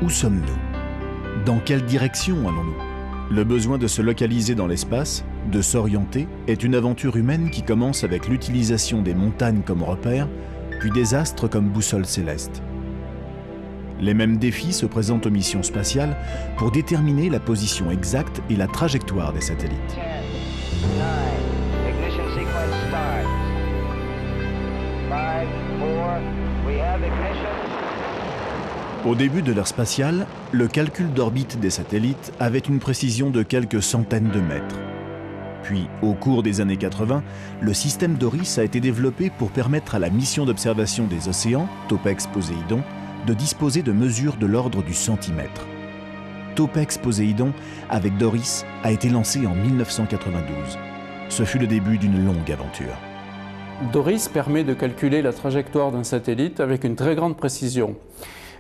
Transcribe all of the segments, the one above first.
Où sommes-nous? Dans quelle direction allons-nous? Le besoin de se localiser dans l'espace, de s'orienter, est une aventure humaine qui commence avec l'utilisation des montagnes comme repère, puis des astres comme boussole céleste. Les mêmes défis se présentent aux missions spatiales pour déterminer la position exacte et la trajectoire des satellites. 10, 9, ignition sequence start. 5, 4, we have ignition. Au début de l'ère spatiale, le calcul d'orbite des satellites avait une précision de quelques centaines de mètres. Puis, au cours des années 80, le système DORIS a été développé pour permettre à la mission d'observation des océans, Topex-Poséidon, de disposer de mesures de l'ordre du centimètre. Topex-Poséidon, avec DORIS, a été lancé en 1992. Ce fut le début d'une longue aventure. DORIS permet de calculer la trajectoire d'un satellite avec une très grande précision.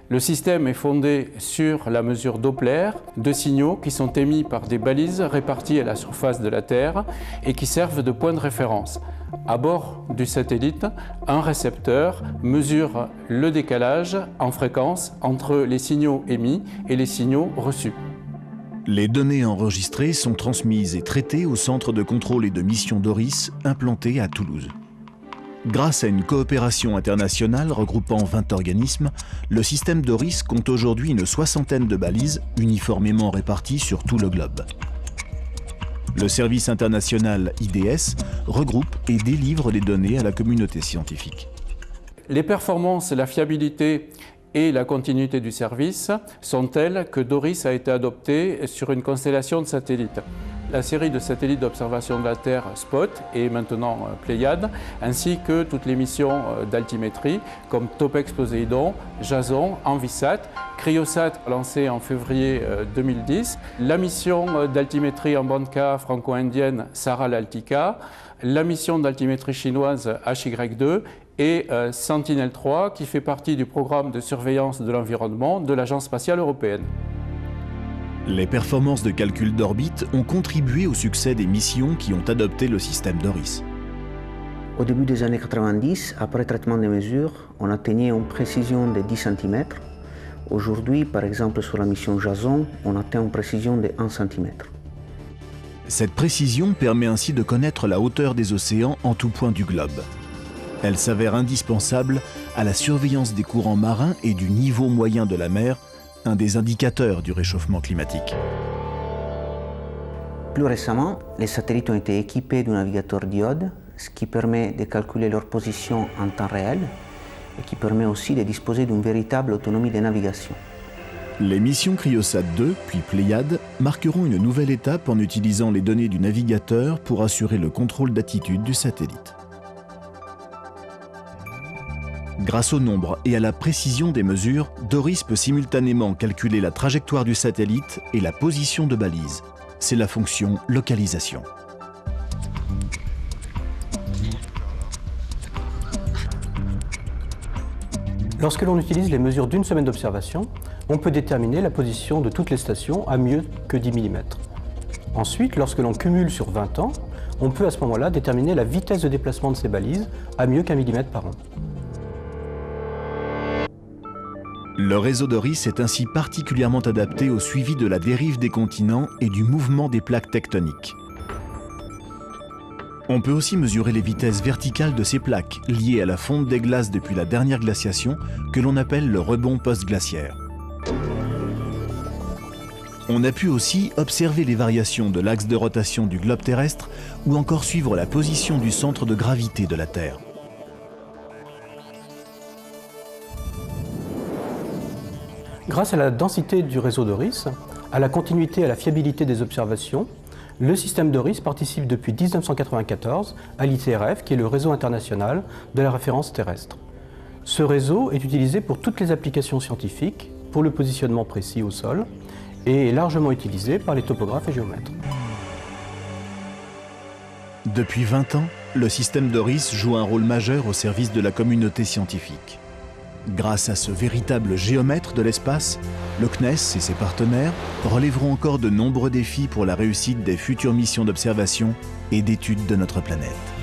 Le système est fondé sur la mesure Doppler de signaux qui sont émis par des balises réparties à la surface de la Terre et qui servent de point de référence. À bord du satellite, un récepteur mesure le décalage en fréquence entre les signaux émis et les signaux reçus. Les données enregistrées sont transmises et traitées au centre de contrôle et de mission DORIS implanté à Toulouse. Grâce à une coopération internationale regroupant 20 organismes, le système DORIS compte aujourd'hui une soixantaine de balises uniformément réparties sur tout le globe. Le service international IDS regroupe et délivre les données à la communauté scientifique. Les performances, la fiabilité et la continuité du service sont telles que DORIS a été adopté sur une constellation de satellites. La série de satellites d'observation de la Terre SPOT et maintenant Pléiade, ainsi que toutes les missions d'altimétrie comme Topex-Poséidon, Jason, Envisat, Cryosat lancé en février 2010, la mission d'altimétrie en bande K franco-indienne Sara-Laltica, la mission d'altimétrie chinoise HY2 et Sentinel-3 qui fait partie du programme de surveillance de l'environnement de l'Agence spatiale européenne. Les performances de calcul d'orbite ont contribué au succès des missions qui ont adopté le système DORIS. Au début des années 90, après traitement des mesures, on atteignait une précision de 10 cm. Aujourd'hui, par exemple sur la mission Jason, on atteint une précision de 1 cm. Cette précision permet ainsi de connaître la hauteur des océans en tout point du globe. Elle s'avère indispensable à la surveillance des courants marins et du niveau moyen de la mer, un des indicateurs du réchauffement climatique. Plus récemment, les satellites ont été équipés d'un navigateur diode, ce qui permet de calculer leur position en temps réel et qui permet aussi de disposer d'une véritable autonomie de navigation. Les missions Cryosat 2 puis Pléiade marqueront une nouvelle étape en utilisant les données du navigateur pour assurer le contrôle d'attitude du satellite. Grâce au nombre et à la précision des mesures, DORIS peut simultanément calculer la trajectoire du satellite et la position de balise. C'est la fonction localisation. Lorsque l'on utilise les mesures d'une semaine d'observation, on peut déterminer la position de toutes les stations à mieux que 10 mm. Ensuite, lorsque l'on cumule sur 20 ans, on peut à ce moment-là déterminer la vitesse de déplacement de ces balises à mieux qu'1 mm par an. Le réseau DORIS est ainsi particulièrement adapté au suivi de la dérive des continents et du mouvement des plaques tectoniques. On peut aussi mesurer les vitesses verticales de ces plaques, liées à la fonte des glaces depuis la dernière glaciation, que l'on appelle le rebond post-glaciaire. On a pu aussi observer les variations de l'axe de rotation du globe terrestre ou encore suivre la position du centre de gravité de la Terre. Grâce à la densité du réseau DORIS, à la continuité et à la fiabilité des observations, le système DORIS participe depuis 1994 à l'ITRF, qui est le réseau international de la référence terrestre. Ce réseau est utilisé pour toutes les applications scientifiques, pour le positionnement précis au sol, et est largement utilisé par les topographes et géomètres. Depuis 20 ans, le système DORIS joue un rôle majeur au service de la communauté scientifique. Grâce à ce véritable géomètre de l'espace, le CNES et ses partenaires relèveront encore de nombreux défis pour la réussite des futures missions d'observation et d'étude de notre planète.